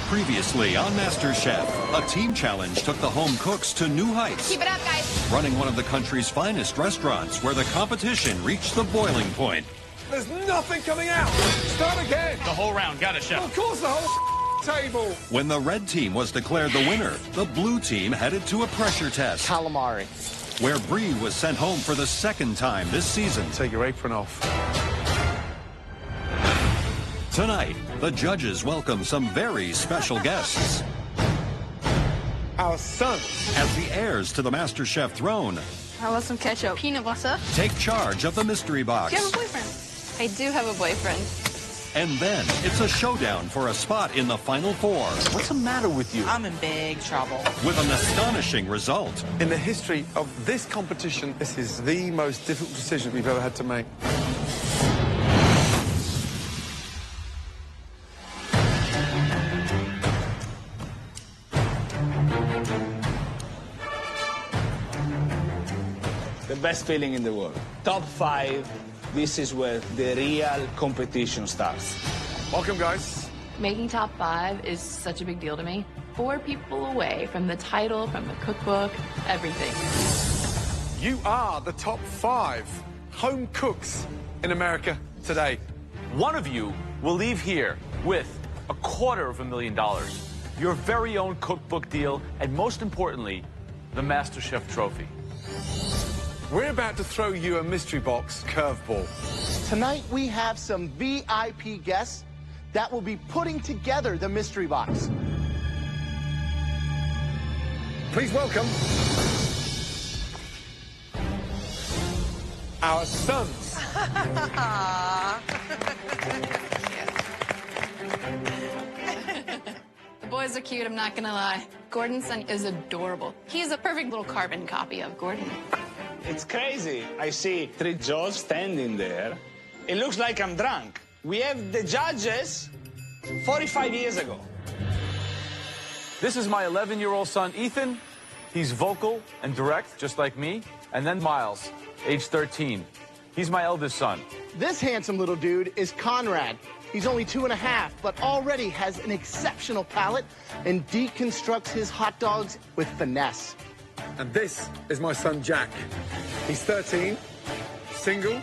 Previously on MasterChef, a team challenge took the home cooks to new heights. Keep it up, guys. Running one of the country's finest restaurants where the competition reached the boiling point. There's nothing coming out. Start again. The whole round. Got it, Chef. Of course, the whole table. When the red team was declared the winner, the blue team headed to a pressure test. Calamari. Where Bree was sent home for the second time this season. Take your apron off. Tonight, the judges welcome some very special guests. Our son. As the heirs to the MasterChef throne, I want some ketchup. Peanut butter. take charge of the mystery box. Do you have a boyfriend? I do have a boyfriend. And then it's a showdown for a spot in the Final Four. What's the matter with you? I'm in big trouble. With an astonishing result. In the history of this competition, this is the most difficult decision we've ever had to make. The best feeling in the world. Top 5, this is where the real competition starts. Welcome, guys. Making top 5 is such a big deal to me. 4 people away from the title, from the cookbook, everything. You are the top 5 home cooks in America today. One of you will leave here with $250,000, your very own cookbook deal, and most importantly, the MasterChef trophy. We're about to throw you a mystery box curveball. Tonight we have some VIP guests that will be putting together the mystery box. Please welcome our sons. The boys are cute, I'm not gonna lie. Gordon's son is adorable. He's a perfect little carbon copy of Gordon. It's crazy. I see 3 judges standing there. It looks like I'm drunk. We have the judges 45 years ago. This is my 11-year-old son, Ethan. He's vocal and direct, just like me. And then Miles, age 13. He's my eldest son. This handsome little dude is Conrad. He's only 2.5, but already has an exceptional palate and deconstructs his hot dogs with finesse. And this is my son, Jack. He's 13, single,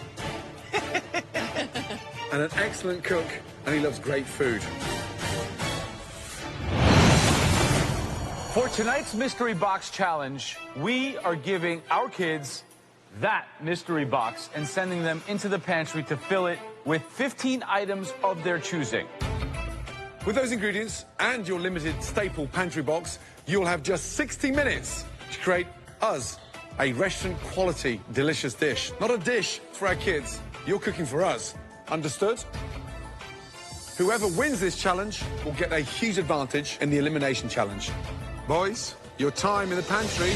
and an excellent cook, and he loves great food. For tonight's Mystery Box Challenge, we are giving our kids that mystery box and sending them into the pantry to fill it with 15 items of their choosing. With those ingredients and your limited staple pantry box, you'll have just 60 minutes to create us a restaurant-quality, delicious dish. Not a dish for our kids. You're cooking for us. Understood? Whoever wins this challenge will get a huge advantage in the elimination challenge. Boys, your time in the pantry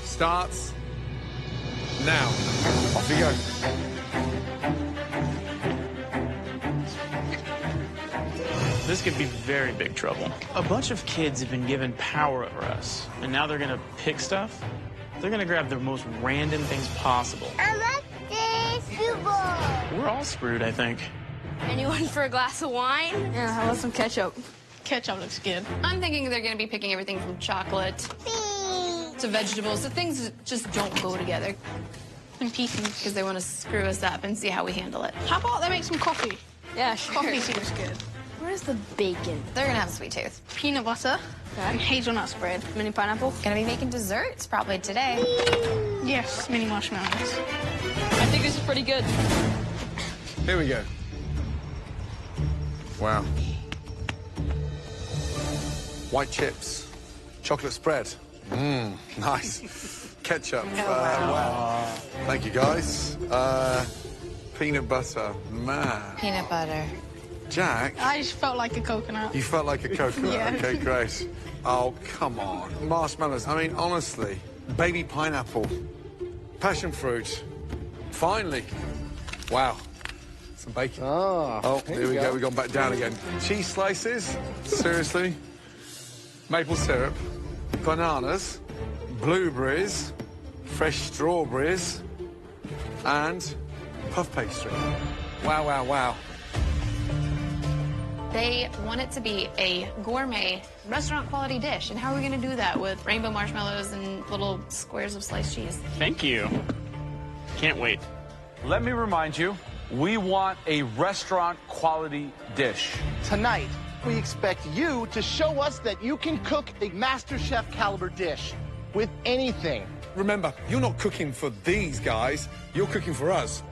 starts now. Off you go. This could be very big trouble. A bunch of kids have been given power over us, and now they're gonna pick stuff. They're gonna grab the most random things possible. I like this football. We're all screwed, I think. Anyone for a glass of wine? Yeah, I want some ketchup. Ketchup looks good. I'm thinking they're gonna be picking everything from chocolate to vegetables, the things that just don't go together. And pieces. Because they want to screw us up and see how we handle it. How about they make some coffee? Yeah, sure. Coffee seems good. Where's the bacon? They're gonna have a sweet tooth. Peanut butter and hazelnut spread. Mini pineapple? Gonna be making desserts probably today. Yes, mini marshmallows. I think this is pretty good. Here we go. Wow. White chips. Chocolate spread. Mmm, nice. Ketchup. Wow. Thank you, guys. Peanut butter. Man. Peanut butter. Jack, I just felt like a coconut. you felt like a coconut. Yeah. Okay, great. Oh, come on. Marshmallows. I mean, honestly. Baby pineapple. Passion fruit. Finally. Wow. Some bacon. Oh, here we go. We've gone back down again. Cheese slices. Seriously. Maple syrup. Bananas. Blueberries. Fresh strawberries. And puff pastry. Wow, wow, wow. They want it to be a gourmet, restaurant-quality dish. And how are we going to do that with rainbow marshmallows and little squares of sliced cheese? Thank you. Can't wait. Let me remind you, we want a restaurant-quality dish. Tonight, we expect you to show us that you can cook a MasterChef caliber dish with anything. Remember, you're not cooking for these guys, you're cooking for us.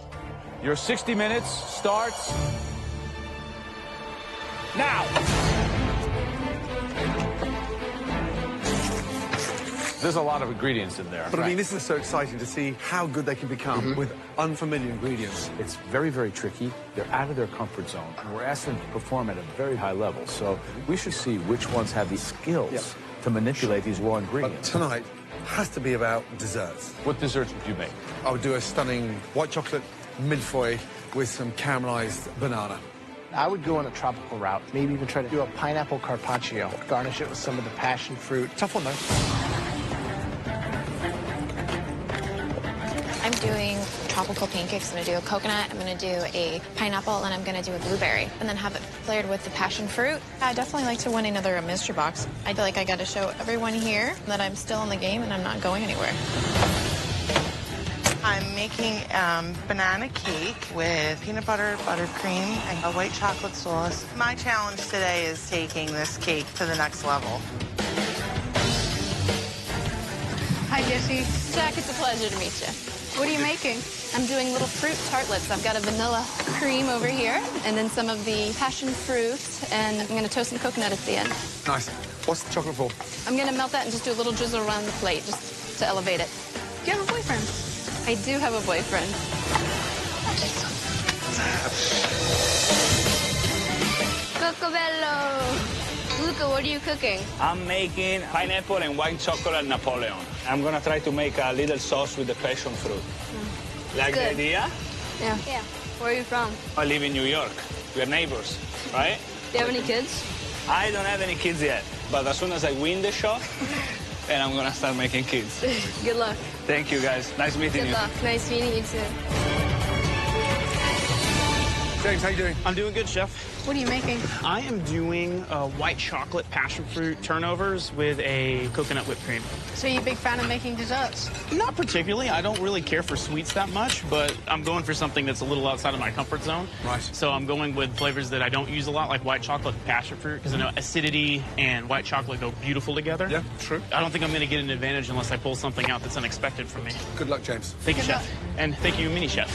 Your 60 minutes starts now. There's a lot of ingredients in there. But I mean, this is so exciting to see how good they can become with unfamiliar ingredients. It's very, very tricky. They're out of their comfort zone, and we're asking them to perform at a very high level. So we should see which ones have the skills to manipulate these raw But ingredients. tonight has to be about desserts. What desserts would you make? I would do a stunning white chocolate millefeuille with some caramelized banana. I would go on a tropical route, maybe even try to do a pineapple carpaccio, garnish it with some of the passion fruit. Tough one, though. I'm doing tropical pancakes. I'm going to do a coconut, I'm going to do a pineapple, and I'm going to do a blueberry, and then have it flared with the passion fruit. I definitely like to win another mystery box. I feel like I got to show everyone here that I'm still in the game and I'm not going anywhere. I'm making banana cake with peanut butter, buttercream, and a white chocolate sauce. My challenge today is taking this cake to the next level. Hi, Jesse. Jack, it's a pleasure to meet you. What are you making? I'm doing little fruit tartlets. I've got a vanilla cream over here, and then some of the passion fruit, and I'm gonna toast some coconut at the end. Nice. What's the chocolate for? I'm gonna melt that and just do a little drizzle around the plate, just to elevate it. Do you have a boyfriend? I do have a boyfriend. Cocobello! Luca, what are you cooking? I'm making pineapple and white chocolate Napoleon. I'm gonna try to make a little sauce with the passion fruit. Like the Good. idea? Yeah. Yeah. Where are you from? I live in New York. We're neighbors, right? Do you have any kids? I don't have any kids yet, but as soon as I win the show, and I'm gonna start making kids. Good luck. Thank you, guys. Nice meeting Good you. luck. Nice meeting you, too. James, how you doing? I'm doing good, Chef. What are you making? I am doing white chocolate passion fruit turnovers with a coconut whipped cream. So you a big fan of making desserts? Not particularly. I don't really care for sweets that much, but I'm going for something that's a little outside of my comfort zone. Right. So I'm going with flavors that I don't use a lot, like white chocolate and passion fruit, because I know acidity and white chocolate go beautiful together. Yeah, true. I don't think I'm going to get an advantage unless I pull something out that's unexpected from me. Good luck, James. Thank you, Good Chef. luck. And thank you, Mini Chef.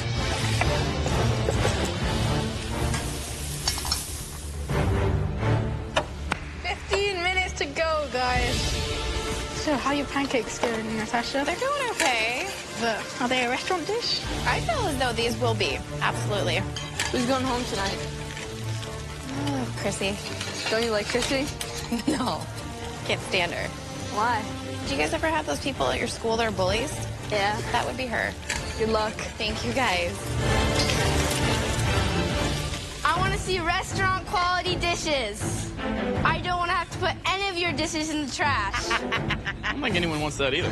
15 minutes to go, guys. So how are your pancakes doing, Natasha? They're doing okay. Are they a restaurant dish? I feel as though these will be. Absolutely. Who's going home tonight? Oh, Chrissy. Don't you like Chrissy? No. Can't stand her. Why? Do you guys ever have those people at your school that are bullies? Yeah. That would be her. Good luck. Thank you, guys. I want to see restaurant quality dishes. I don't want to have to put any of your dishes in the trash. I don't think anyone wants that either.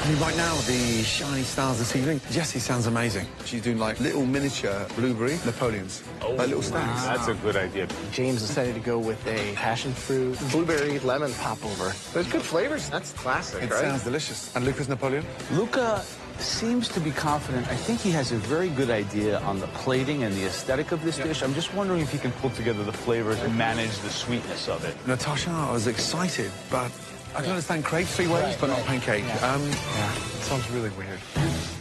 I mean, right now, the shining stars this evening, Jessie sounds amazing. She's doing like little miniature blueberry Napoleons, like little stacks. That's a good idea. James decided to go with a passion fruit, blueberry, lemon popover. There's good flavors. That's classic, It right? sounds delicious. And Luca's Napoleon? Luca seems to be confident. I think he has a very good idea on the plating and the aesthetic of this dish. I'm just wondering if he can pull together the flavors and manage the sweetness of it. Natasha, I was excited, but I can understand crepe 3 ways, but not pancake. Yeah, sounds really weird.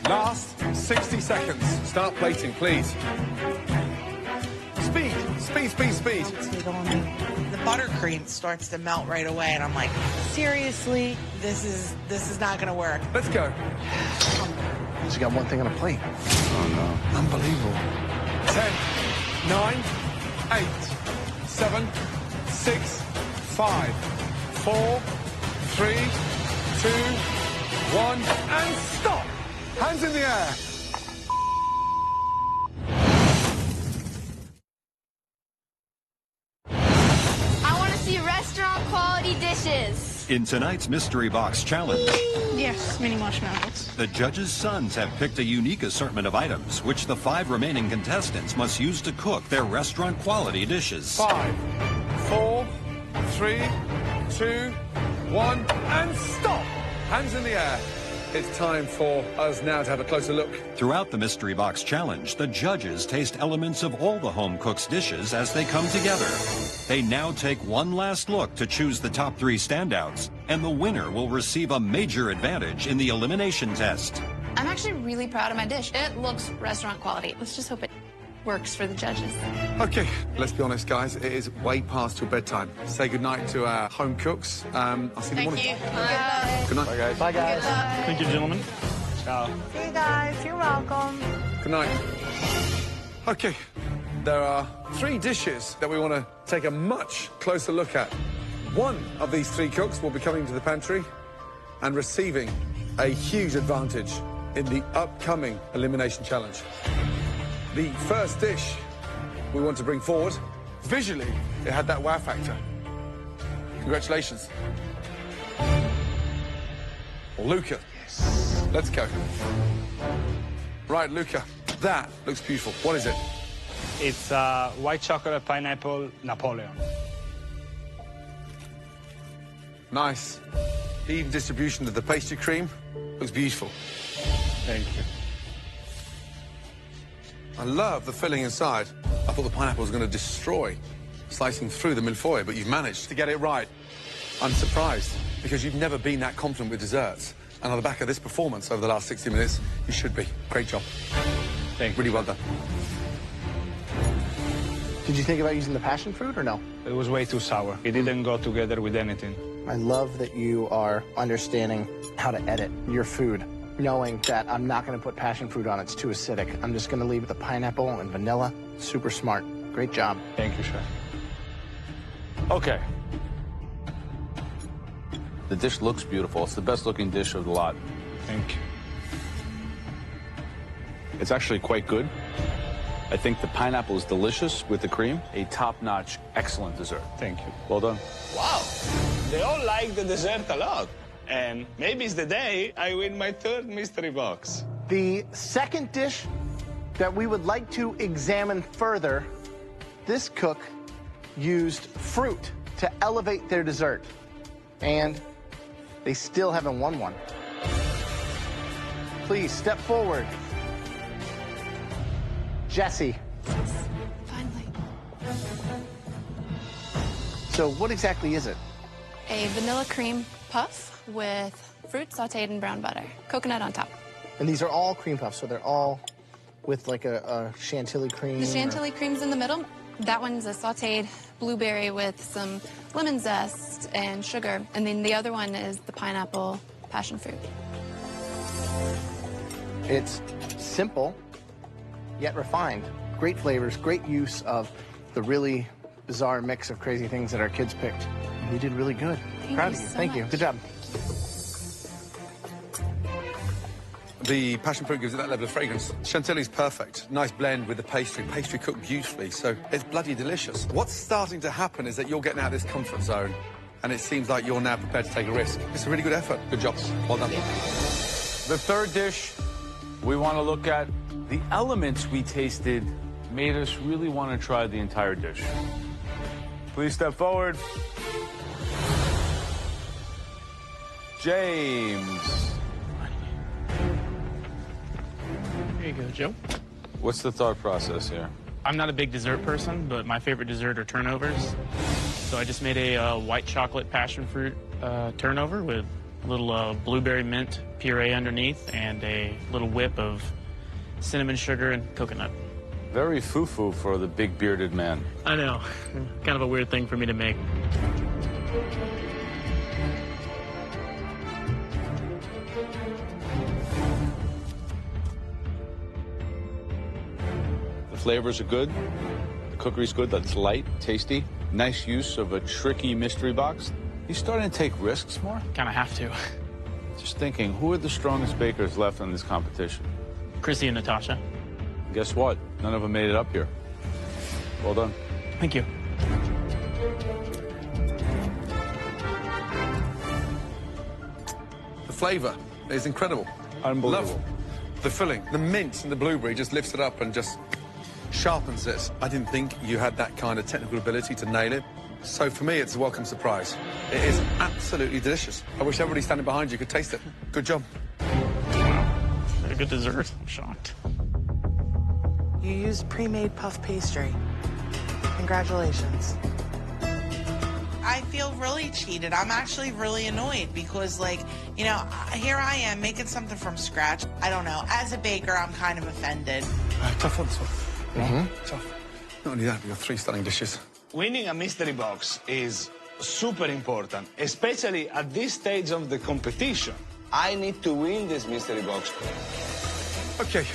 Last 60 seconds. Start plating, please. Speed, speed, speed, speed. The buttercream starts to melt right away, and I'm like, seriously, this is not gonna work. Let's go. She got one thing on a plate. Unbelievable. 10, 9, 8, 7, 6, 5, 4, 3, 2, 1, and stop. Hands in the air. I want to see restaurant quality dishes. In tonight's Mystery Box Challenge, Yes, mini marshmallows. the judges' sons have picked a unique assortment of items, which the 5 remaining contestants must use to cook their restaurant-quality dishes. 5, 4, 3, 2, 1, and stop! Hands in the air. It's time for us now to have a closer look. Throughout the Mystery Box Challenge, the judges taste elements of all the home cook's dishes as they come together. They now take one last look to choose the top 3 standouts, and the winner will receive a major advantage in the elimination test. I'm actually really proud of my dish. It looks restaurant quality. Let's just hope it works for the judges. Okay, let's be honest, guys. It is way past your bedtime. Say goodnight to our home cooks. I'll see you in the morning. Good night. Bye, guys. Bye, guys. Thank you, gentlemen. Ciao. See you guys. You're welcome. Good night. Okay, there are 3 dishes that we want to take a much closer look at. One of these 3 cooks will be coming to the pantry and receiving a huge advantage in the upcoming elimination challenge. The first dish we want to bring forward, visually, it had that wow factor. Congratulations. Luca. Yes. Let's go. Right, Luca, that looks beautiful. What is it? It's white chocolate pineapple Napoleon. Nice. Even distribution of the pastry cream looks beautiful. Thank you. I love the filling inside. I thought the pineapple was going to destroy slicing through the millefeuille, but you've managed to get it right. I'm surprised because you've never been that confident with desserts. And on the back of this performance over the last 60 minutes, you should be. Great job. Thank you. Really well done. Did you think about using the passion fruit or no? It was way too sour. It didn't go together with anything. I love that you are understanding how to edit your food, knowing that I'm not going to put passion fruit on. It's too acidic. I'm just going to leave it the pineapple and vanilla. Super smart. Great job. Thank you, chef. Okay. The dish looks beautiful. It's the best looking dish of the lot. Thank you. It's actually quite good. I think the pineapple is delicious with the cream. A top-notch, excellent dessert. Thank you. Well done. Wow. They all like the dessert a lot. And maybe it's the day I win my 3rd mystery box. The second dish that we would like to examine further, this cook used fruit to elevate their dessert. And they still haven't won one. Please step forward. Jesse. Finally. So what exactly is it? A vanilla cream puff with fruit sauteed in brown butter. Coconut on top. And these are all cream puffs, so they're all with like a chantilly cream? The chantilly cream's in the middle. That one's a sauteed blueberry with some lemon zest and sugar. And then the other one is the pineapple passion fruit. It's simple, yet refined. Great flavors, great use of the really bizarre mix of crazy things that our kids picked. You did really good. Proud of you. Thank you. Good job. The passion fruit gives it that level of fragrance. Chantilly's perfect. Nice blend with the pastry. Pastry cooked beautifully, so it's bloody delicious. What's starting to happen is that you're getting out of this comfort zone, and it seems like you're now prepared to take a risk. It's a really good effort. Good job. Well done. The third dish we want to look at, the elements we tasted made us really want to try the entire dish. Please step forward. James. There you go, Joe. What's the thought process here? I'm not a big dessert person, but my favorite dessert are turnovers. So I just made a white chocolate passion fruit turnover with a little blueberry mint puree underneath and a little whip of cinnamon sugar and coconut. Very foo-foo for the big bearded man. I know. Kind of a weird thing for me to make. The flavors are good. The cookery's good. That's light, tasty. Nice use of a tricky mystery box. You starting to take risks more? Kind of have to. Just thinking, who are the strongest bakers left in this competition? Chrissy and Natasha. Guess what? None of them made it up here. Well done. Thank you. The flavour is incredible. Unbelievable. Love the filling. The mint and the blueberry just lifts it up and just sharpens it. I didn't think you had that kind of technical ability to nail it. So for me, it's a welcome surprise. It is absolutely delicious. I wish everybody standing behind you could taste it. Good job. Wow. A good dessert. I'm shocked. You used pre-made puff pastry. Congratulations. I feel really cheated. I'm actually really annoyed because, like, you know, here I am making something from scratch. I don't know. As a baker, I'm kind of offended. Tough one, this one. Tough. Not only that, we've got 3 stunning dishes. Winning a mystery box is super important, especially at this stage of the competition. I need to win this mystery box. Okay,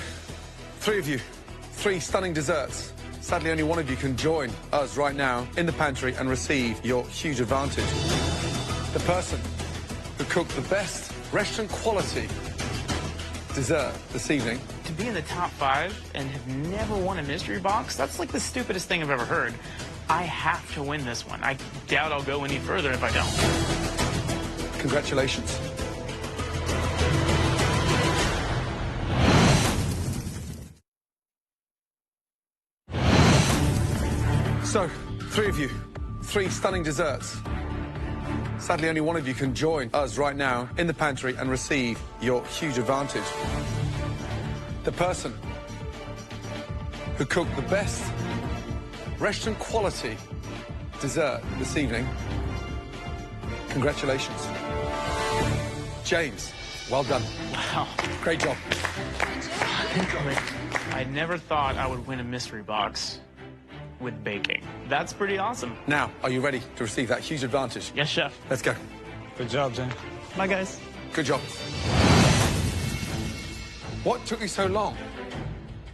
3 of you, 3 stunning desserts. Sadly, only one of you can join us right now in the pantry and receive your huge advantage. The person who cooked the best restaurant quality dessert this evening. To be in the top 5 and have never won a mystery box, that's like the stupidest thing I've ever heard. I have to win this one. I doubt I'll go any further if I don't. Congratulations. So, 3 of you, 3 stunning desserts. Sadly, only one of you can join us right now in the pantry and receive your huge advantage. The person who cooked the best restaurant quality dessert this evening. Congratulations. James, well done. Wow. Great job. I never thought I would win a mystery box with baking. That's pretty awesome. Now, are you ready to receive that huge advantage? Yes, chef. Let's go. Good job, Jen. Bye, guys. Good job. What took you so long?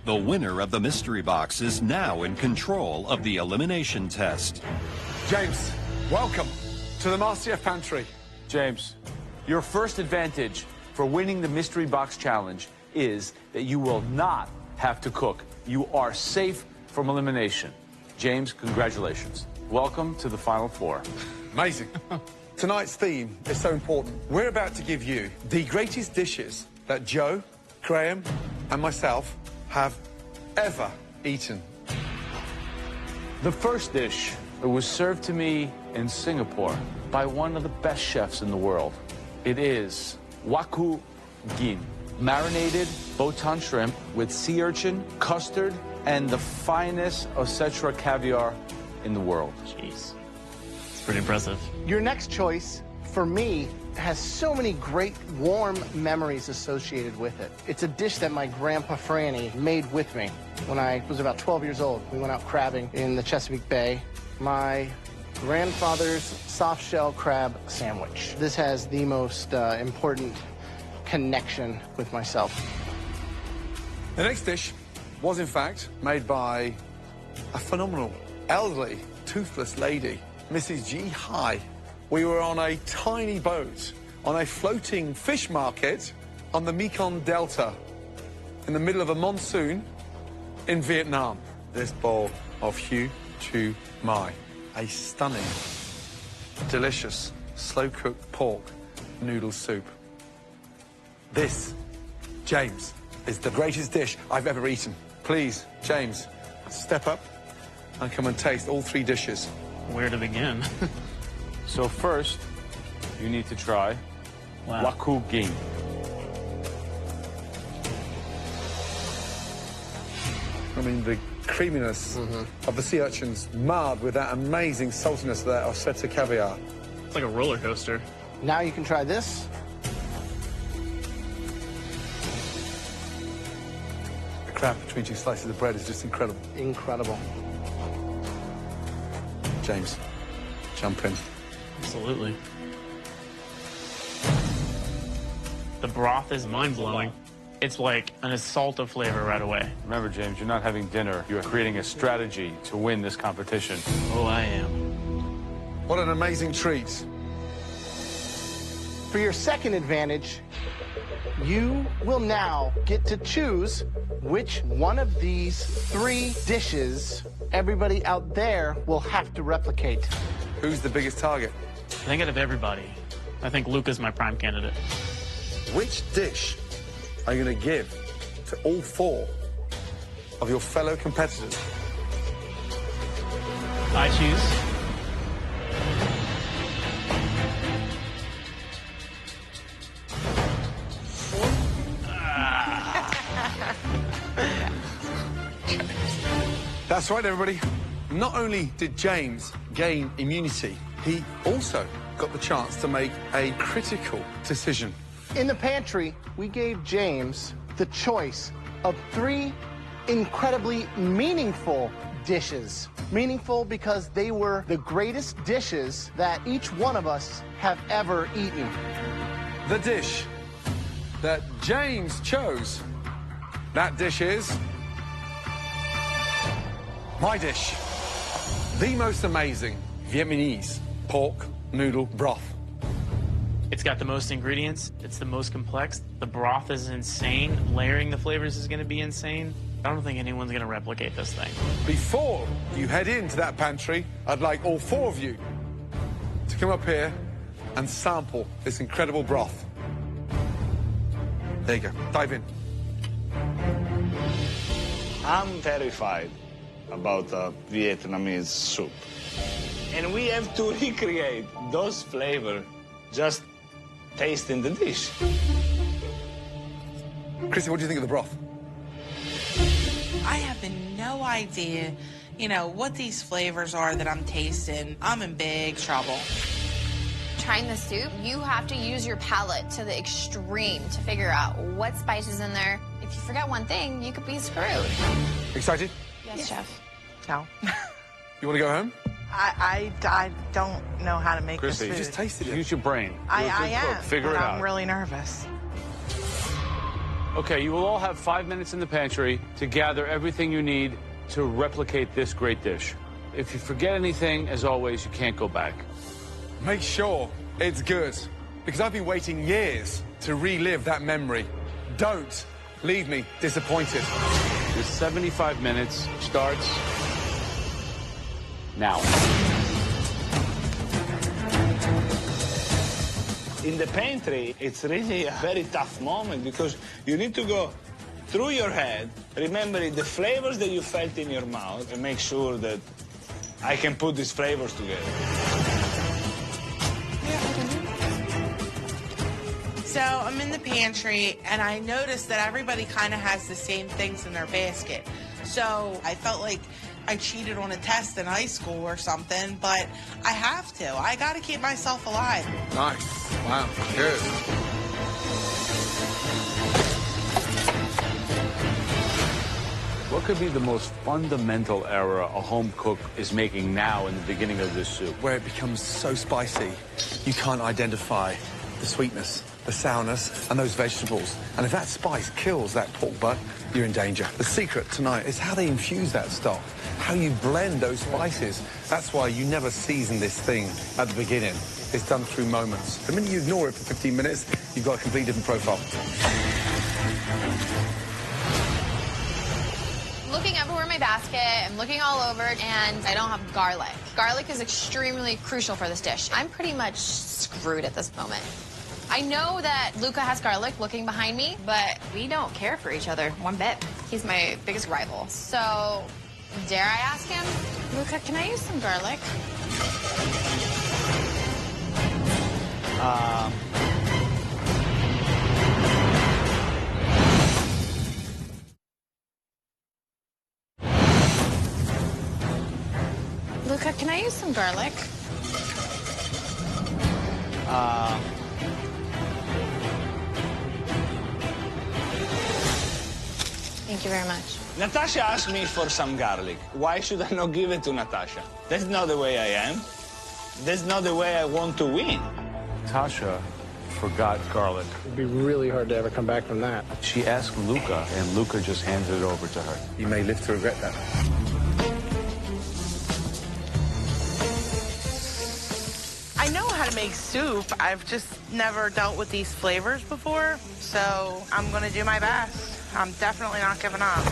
The winner of the mystery box is now in control of the elimination test. James, welcome to the MasterChef pantry. James, your first advantage for winning the mystery box challenge is that you will not have to cook. You are safe from elimination. James, congratulations. Welcome to the Final 4. Amazing. Tonight's theme is so important. We're about to give you the greatest dishes that Joe, Graham, and myself have ever eaten. The first dish was served to me in Singapore by one of the best chefs in the world. It is waku gin, marinated botan shrimp with sea urchin, custard, and the finest Osetra caviar in the world. Jeez. It's pretty impressive. Your next choice, for me, has so many great warm memories associated with it. It's a dish that my grandpa Franny made with me when I was about 12 years old. We went out crabbing in the Chesapeake Bay. My grandfather's soft shell crab sandwich. This has the most important connection with myself. The next dish was, in fact, made by a phenomenal, elderly, toothless lady, Mrs. G. Hai. We were on a tiny boat on a floating fish market on the Mekong Delta in the middle of a monsoon in Vietnam. This bowl of Hu Chu Mai, a stunning, delicious, slow-cooked pork noodle soup. This, James, is the greatest dish I've ever eaten. Please, James, step up and come and taste all 3 dishes. Where to begin? So first, you need to try waku gin. I mean, the creaminess of the sea urchins marred with that amazing saltiness of that Osetra caviar. It's like a roller coaster. Now you can try this. The crab between 2 slices of bread is just incredible. Incredible. James, jump in. Absolutely. The broth is mind-blowing. It's like an assault of flavor right away. Remember, James, you're not having dinner. You're creating a strategy to win this competition. Oh, I am. What an amazing treat. For your second advantage, you will now get to choose which one of these 3 dishes everybody out there will have to replicate. Who's the biggest target? I think out of everybody, I think Luca's my prime candidate. Which dish are you going to give to all 4 of your fellow competitors? I choose. That's right, everybody. Not only did James gain immunity, he also got the chance to make a critical decision. In the pantry, we gave James the choice of 3 incredibly meaningful dishes. Meaningful because they were the greatest dishes that each one of us have ever eaten. The dish that James chose, that dish is my dish. The most amazing Vietnamese pork noodle broth. It's got the most ingredients. It's the most complex. The broth is insane. Layering the flavors is going to be insane. I don't think anyone's going to replicate this thing. Before you head into that pantry, I'd like all 4 of you to come up here and sample this incredible broth. There you go. Dive in. I'm terrified about Vietnamese soup. And we have to recreate those flavors just tasting the dish. Chrissy, what do you think of the broth? I have no idea, you know, what these flavors are that I'm tasting. I'm in big trouble. Trying the soup, you have to use your palate to the extreme to figure out what spice is in there. If you forget one thing, you could be screwed. Excited? Yes, Chef. No. You want to go home? I don't know how to make Chrissy, this food. Just tasted it. Use your brain. I You're a good cook. am. Figure but it out. I'm really nervous. Okay, you will all have 5 minutes in the pantry to gather everything you need to replicate this great dish. If you forget anything, as always, you can't go back. Make sure it's good, because I've been waiting years to relive that memory. Don't leave me disappointed. Your 75 minutes starts now. In the pantry, it's really a very tough moment because you need to go through your head, remembering the flavors that you felt in your mouth, and make sure that I can put these flavors together. So I'm in the pantry, and I noticed that everybody kind of has the same things in their basket. So I felt like I cheated on a test in high school or something, but I have to. I got to keep myself alive. Nice. Wow. Good. What could be the most fundamental error a home cook is making now in the beginning of this soup? Where it becomes so spicy, you can't identify the sweetness, the sourness, and those vegetables. And if that spice kills that pork butt, you're in danger. The secret tonight is how they infuse that stock, how you blend those spices. That's why you never season this thing at the beginning. It's done through moments. The minute you ignore it for 15 minutes, you've got a completely different profile. Looking everywhere in my basket, I'm looking all over, and I don't have garlic. Garlic is extremely crucial for this dish. I'm pretty much screwed at this moment. I know that Luca has garlic looking behind me, but we don't care for each other one bit. He's my biggest rival. So, dare I ask him, Luca, can I use some garlic? Luca, can I use some garlic? Thank you very much. Natasha asked me for some garlic. Why should I not give it to Natasha? That's not the way I am. That's not the way I want to win. Tasha forgot garlic. It'd be really hard to ever come back from that. She asked Luca, and Luca just handed it over to her. You may live to regret that. I know how to make soup. I've just never dealt with these flavors before, so I'm going to do my best. I'm definitely not giving up.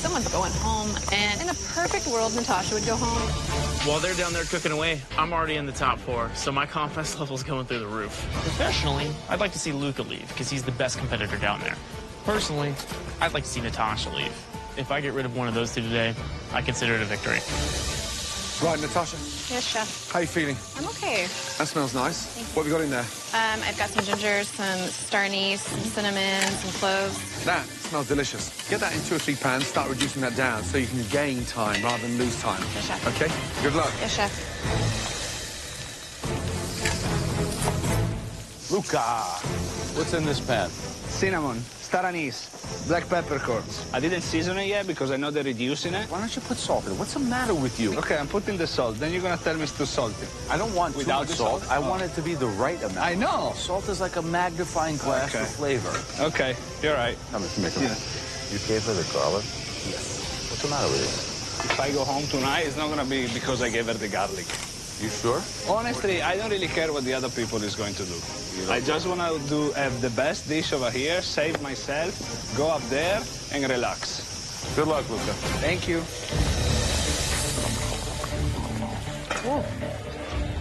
someone's going home, and in a perfect world, Natasha would go home. While they're down there cooking away, I'm already in the top 4, so my confidence level's going through the roof. Professionally, I'd like to see Luca leave, because he's the best competitor down there. Personally, I'd like to see Natasha leave. If I get rid of one of those two today, I consider it a victory. Right, Natasha. Yes, chef. How you feeling? I'm okay. That smells nice. What have you got in there? I've got some ginger, some star anise, some cinnamon, some cloves. That smells delicious. Get that in 2 or 3 pans, start reducing that down so you can gain time rather than lose time. Yes, chef. Okay? Good luck. Yes, chef. Luca, what's in this pan? Cinnamon, star anise, black peppercorns. I didn't season it yet because I know they're reducing it. Why don't you put salt in it? What's the matter with you? Okay, I'm putting the salt. Then you're gonna tell me it's too salty. I don't want Without too much the salt. salt? I want it to be the right amount. I know. Salt is like a magnifying glass Okay. for flavor. Okay, you're right. Come here, come here. You gave her the garlic? Yes. What's the matter with you? If I go home tonight, it's not gonna be because I gave her the garlic. You sure? Honestly, I don't really care what the other people is going to do. I just want to have the best dish over here, save myself, go up there, and relax. Good luck, Luca. Thank you.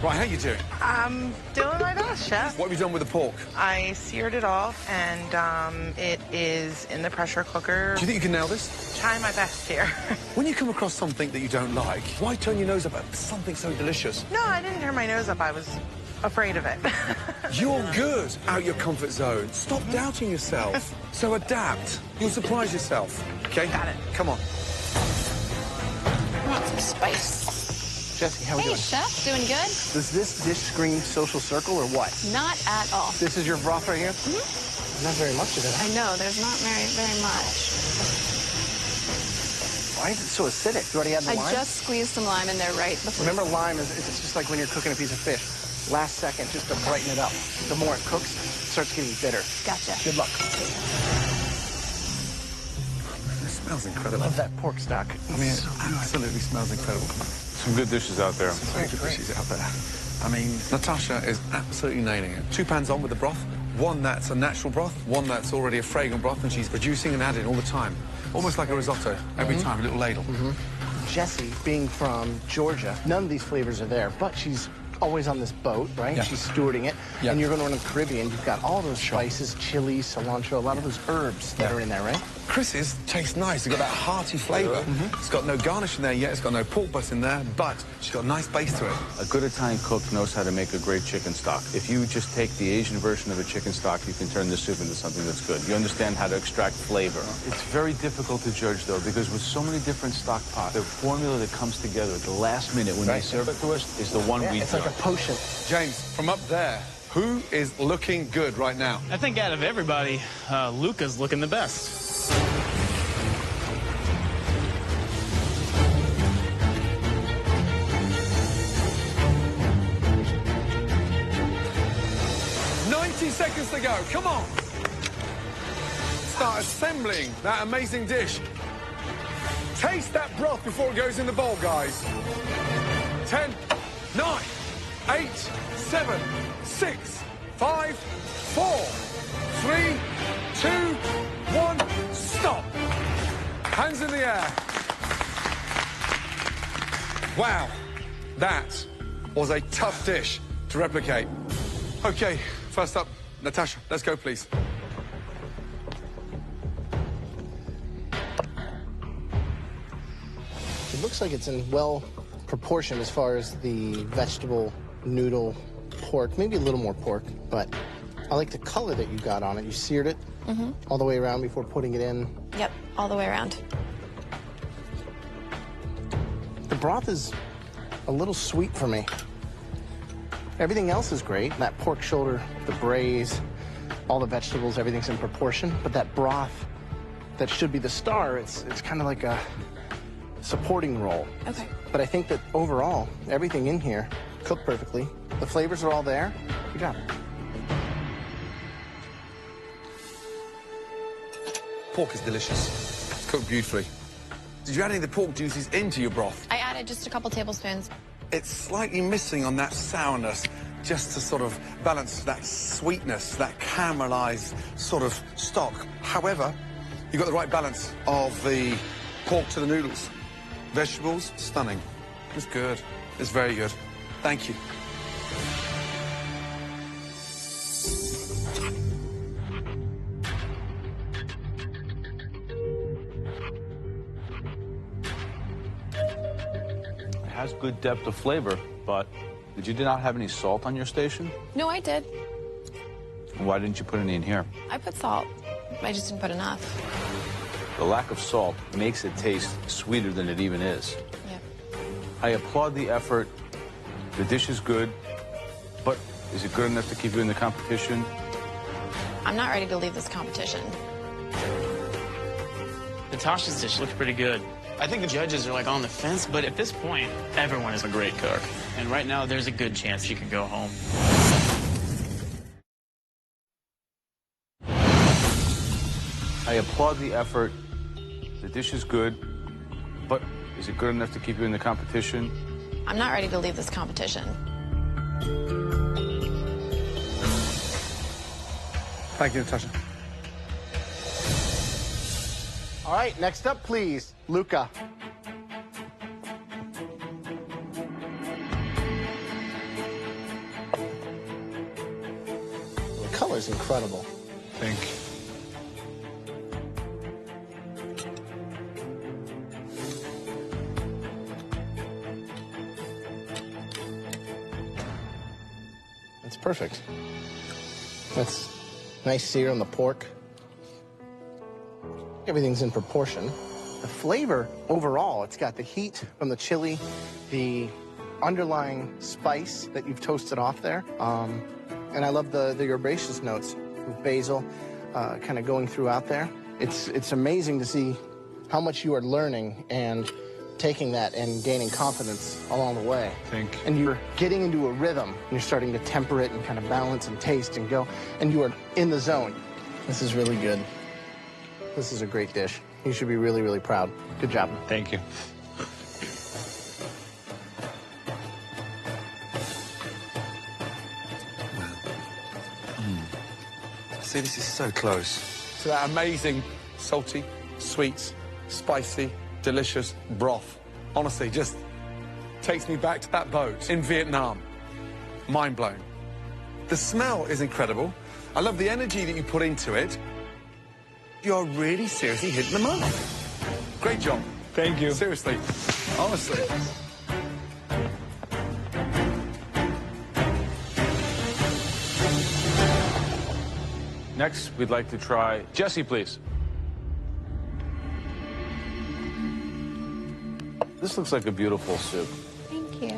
Right, how you doing? I'm doing my best, chef. What have you done with the pork? I seared it off, and it is in the pressure cooker. Do you think you can nail this? Trying my best here. When you come across something that you don't like, why turn your nose up at something so delicious? No, I didn't turn my nose up. I was afraid of it. You're good. Out your comfort zone. Stop doubting yourself. So adapt. You'll surprise yourself. Okay? Got it. Come on. I want some spice. Jesse, how we Hey, doing? chef. Doing good? Does this dish scream social circle or what? Not at all. This is your broth right here? Mm-hmm. Not very much of it. I know. There's not very much. Why is it so acidic? You already had the lime? I just squeezed some lime in there right before. Remember, lime is it's just like when you're cooking a piece of fish. Last second, just to brighten it up. The more it cooks, it starts getting bitter. Gotcha. Good luck. It smells incredible. Love that pork stock. I mean, it absolutely smells incredible. Some good dishes out there. Very good dishes out there. I mean, Natasha is absolutely nailing it. 2 pans on with the broth. One that's a natural broth, one that's already a fragrant broth, and she's reducing and adding all the time. Almost like a risotto. Every time, a little ladle. Jessie, being from Georgia, none of these flavors are there, but she's always on this boat, right? Yeah. She's stewarding it. Yeah. And you're going to run in the Caribbean. You've got all those spices, chili, cilantro, a lot of those herbs that are in there, right? Chris's tastes nice. It's got that hearty flavour. It's got no garnish in there yet. It's got no pork butt in there, but she's got a nice base to it. A good Italian cook knows how to make a great chicken stock. If you just take the Asian version of a chicken stock, you can turn the soup into something that's good. You understand how to extract flavor. It's very difficult to judge, though, because with so many different stock pots, the formula that comes together at the last minute when they serve it to us is the one we It's like a potion. James, from up there, who is looking good right now? I think out of everybody, Luca's looking the best. Seconds to go. Come on. Start assembling that amazing dish. Taste that broth before it goes in the bowl, guys. 10, 9, 8, 7, 6, 5, 4, 3, 2, 1, stop. Hands in the air. Wow. That was a tough dish to replicate. Okay, first up, Natasha, let's go, please. It looks like it's in well proportion as far as the vegetable, noodle, pork, maybe a little more pork, but I like the color that you got on it. You seared it all the way around before putting it in. Yep, all the way around. The broth is a little sweet for me. Everything else is great. That pork shoulder, the braise, all the vegetables, everything's in proportion. But that broth, that should be the star, it's kind of like a supporting role. Okay. But I think that overall, everything in here cooked perfectly. The flavors are all there. Good job. Pork is delicious. It's cooked beautifully. Did you add any of the pork juices into your broth? I added just a couple tablespoons. It's slightly missing on that sourness, just to sort of balance that sweetness, that caramelized sort of stock. However, you've got the right balance of the pork to the noodles. Vegetables, stunning. It's good. It's very good. Thank you. It has good depth of flavor, but did you not have any salt on your station? No, I did. Why didn't you put any in here? I put salt. I just didn't put enough. The lack of salt makes it taste sweeter than it even is. Yeah. I applaud the effort. The dish is good, but is it good enough to keep you in the competition? I'm not ready to leave this competition. Natasha's dish looked pretty good. I think the judges are like on the fence, but at this point, everyone is a great cook. And right now, there's a good chance she could go home. I applaud the effort. The dish is good, but is it good enough to keep you in the competition? I'm not ready to leave this competition. Thank you, Natasha. All right, next up, please, Luca. The color's incredible. Pink. That's perfect. That's nice sear on the pork. Everything's in proportion. The flavor overall, it's got the heat from the chili, the underlying spice that you've toasted off there. And I love the herbaceous notes with basil kind of going throughout there. It's amazing to see how much you are learning and taking that and gaining confidence along the way. And you're getting into a rhythm, and you're starting to temper it and kind of balance and taste and go, and you are in the zone. This is really good. This is a great dish. You should be really, really proud. Good job. Thank you. See, this is so close to that amazing, salty, sweet, spicy, delicious broth. Honestly, just takes me back to that boat in Vietnam. Mind blown. The smell is incredible. I love the energy that you put into it. You're really seriously hitting the mark. Great job. Thank you. Seriously. Honestly. Next, we'd like to try Jesse, please. This looks like a beautiful soup. Thank you.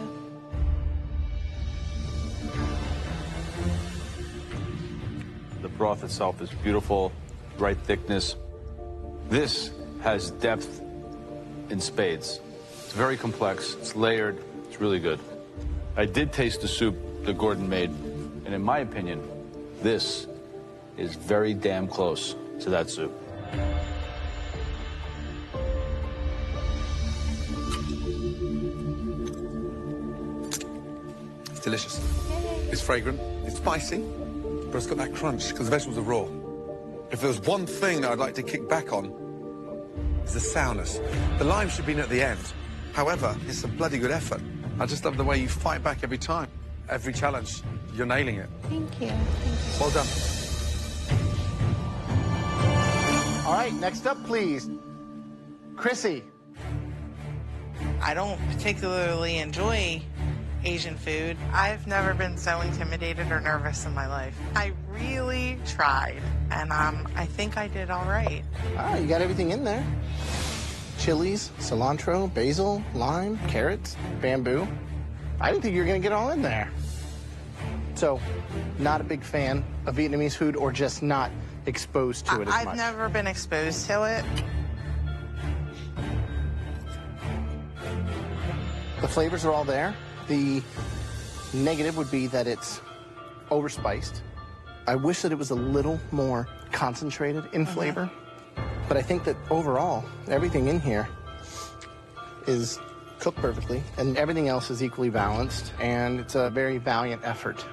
The broth itself is beautiful, right thickness. This has depth in spades. It's very complex, it's layered, it's really good. I did taste the soup that Gordon made, and in my opinion, this is very damn close to that soup. It's delicious. It's fragrant, it's spicy, but it's got that crunch because the vegetables are raw. If there was one thing that I'd like to kick back on, it's the sourness. The lime should be in at the end. However, it's a bloody good effort. I just love the way you fight back every time. Every challenge, you're nailing it. Thank you. Well done. All right, next up, please, Chrissy. I don't particularly enjoy Asian food. I've never been so intimidated or nervous in my life. I really tried, and I think I did all right. Ah, you got everything in there. Chilies, cilantro, basil, lime, carrots, bamboo. I didn't think you were gonna get all in there. So, not a big fan of Vietnamese food, or just not exposed to it as much? I've never been exposed to it. The flavors are all there. The negative would be that it's overspiced. I wish that it was a little more concentrated in flavor. But I think that overall, everything in here is cooked perfectly, and everything else is equally balanced, and it's a very valiant effort.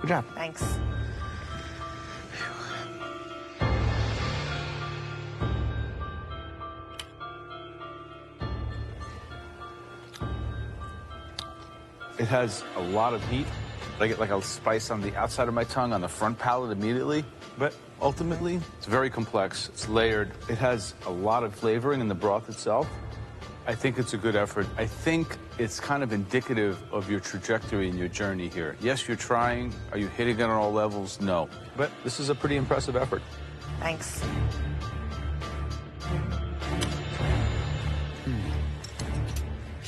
Good job. Thanks. It has a lot of heat. I get like a spice on the outside of my tongue, on the front palate immediately. But ultimately, it's very complex. It's layered. It has a lot of flavoring in the broth itself. I think it's a good effort. I think it's kind of indicative of your trajectory and your journey here. Yes, you're trying. Are you hitting it on all levels? No. But this is a pretty impressive effort. Thanks.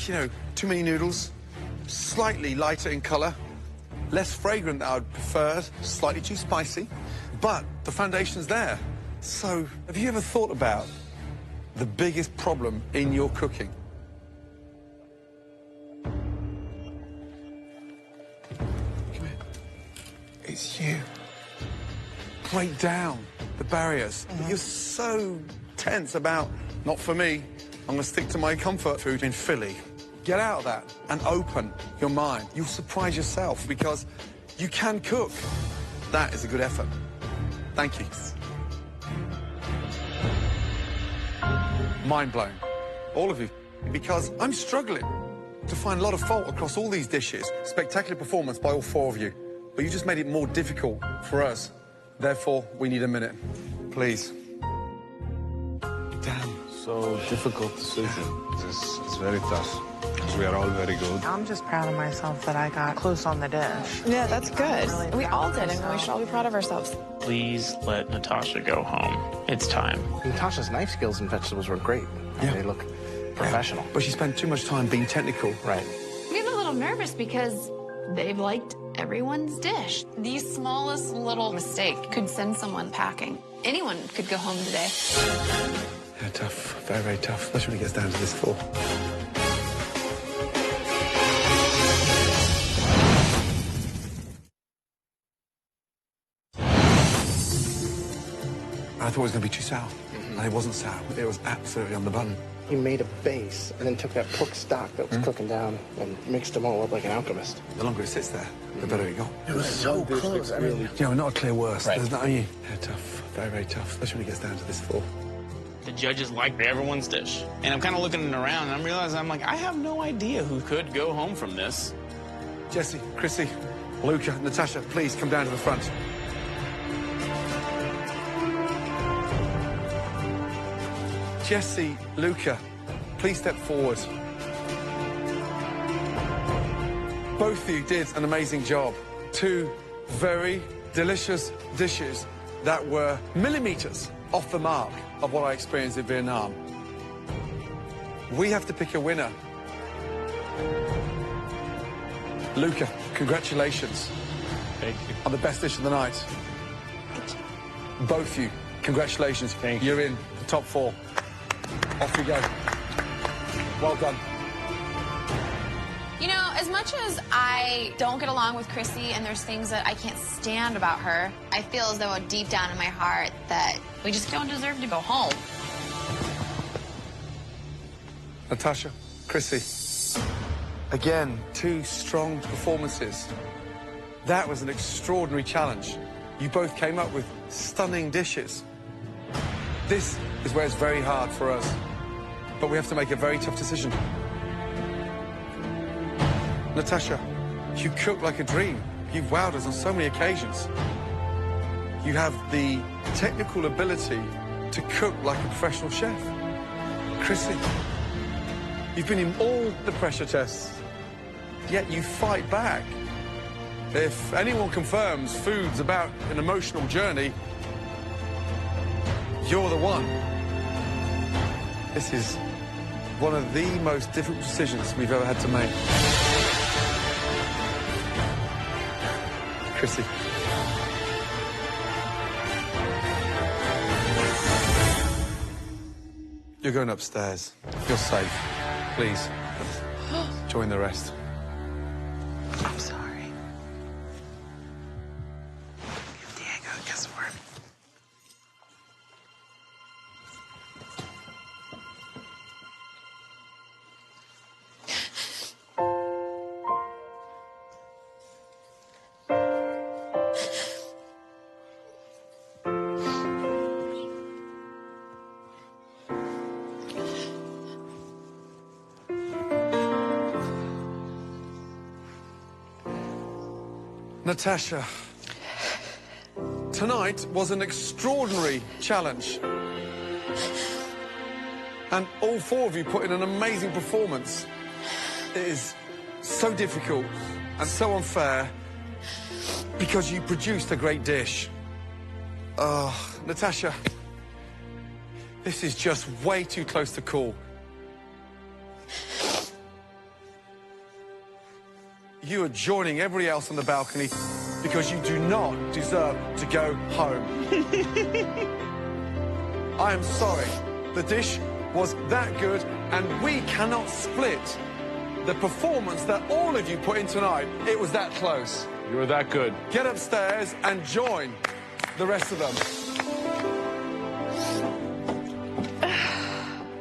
You know, too many noodles, slightly lighter in color, less fragrant than I would prefer, slightly too spicy, but the foundation's there. So, have you ever thought about the biggest problem in your cooking? It's you. Break down the barriers. But you're so tense about, not for me, I'm gonna stick to my comfort food in Philly. Get out of that and open your mind. You'll surprise yourself because you can cook. That is a good effort. Thank you. Mind blown, all of you, because I'm struggling to find a lot of fault across all these dishes. Spectacular performance by all four of you, but you just made it more difficult for us. Therefore, we need a minute, please. Damn. So difficult decision. It's very tough, because we are all very good. I'm just proud of myself that I got close on the dish. Yeah, that's good. Really We all proud of did, and we should all be proud of ourselves. Please let Natasha go home. It's time. Natasha's knife skills and vegetables were great. Yeah. They look professional. But she spent too much time being technical. Right. I'm getting a little nervous because they've liked everyone's dish. The smallest little mistake could send someone packing. Anyone could go home today. Yeah, tough, very, very tough, especially when it gets down to this floor. I thought it was going to be too sour, and it wasn't sour. It was absolutely on the button. He made a base and then took that pork stock that was cooking down and mixed them all up like an alchemist. The longer it sits there, the better it got. It was so close. I mean, You know, not a clear worse. Right. There's not, yeah, tough, very, very tough, especially when it gets down to this floor. The judges liked everyone's dish. And I'm kind of looking around, and I'm realizing, I'm like, I have no idea who could go home from this. Jesse, Chrissy, Luca, Natasha, please come down to the front. Jesse, Luca, please step forward. Both of you did an amazing job. Two very delicious dishes that were millimeters off the mark of what I experienced in Vietnam. We have to pick a winner. Luca, congratulations. Thank you. On the best dish of the night. Both of you, congratulations. Thank you. You're in the top 4. Off you go. Well done. You know, as much as I don't get along with Chrissy and there's things that I can't stand about her, I feel as though deep down in my heart that we just don't deserve to go home. Natasha, Chrissy. Again, 2 strong performances. That was an extraordinary challenge. You both came up with stunning dishes. This is where it's very hard for us, but we have to make a very tough decision. Natasha, you cook like a dream. You've wowed us on so many occasions. You have the technical ability to cook like a professional chef. Chrissy, you've been in all the pressure tests, yet you fight back. If anyone confirms food's about an emotional journey, you're the one. This is one of the most difficult decisions we've ever had to make. Chrissy. You're going upstairs. You're safe. Please, join the rest. I'm sorry. Diego, guess what? Natasha, tonight was an extraordinary challenge. And all four of you put in an amazing performance. It is so difficult and so unfair because you produced a great dish. Natasha, this is just way too close to call. You are joining everybody else on the balcony because you do not deserve to go home. I am sorry. The dish was that good, and we cannot split the performance that all of you put in tonight. It was that close. You were that good. Get upstairs and join the rest of them.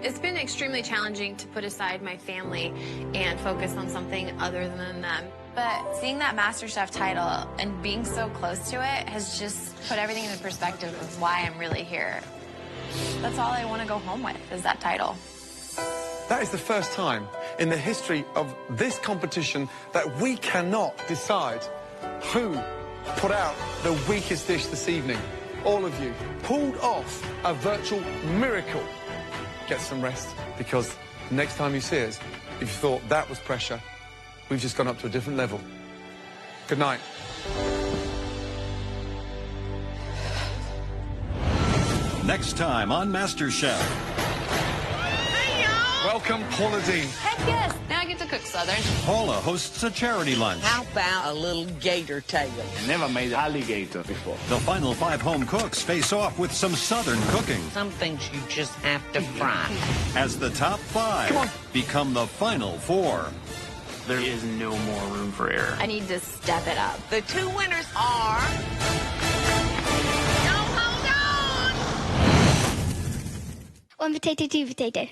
It's been extremely challenging to put aside my family and focus on something other than them. But seeing that MasterChef title and being so close to it has just put everything into perspective of why I'm really here. That's all I want to go home with, is that title. That is the first time in the history of this competition that we cannot decide who put out the weakest dish this evening. All of you pulled off a virtual miracle. Get some rest, because next time you see us, if you thought that was pressure, we've just gone up to a different level. Good night. Next time on MasterChef. Hey, y'all! Welcome, Paula Dean. Heck yes! Now I get to cook Southern. Paula hosts a charity lunch. How about a little gator tail? I never made alligator before. The final 5 home cooks face off with some Southern cooking. Some things you just have to fry. As the top 5 become the final 4. There is no more room for error. I need to step it up. The 2 winners are... One potato, 2 potato.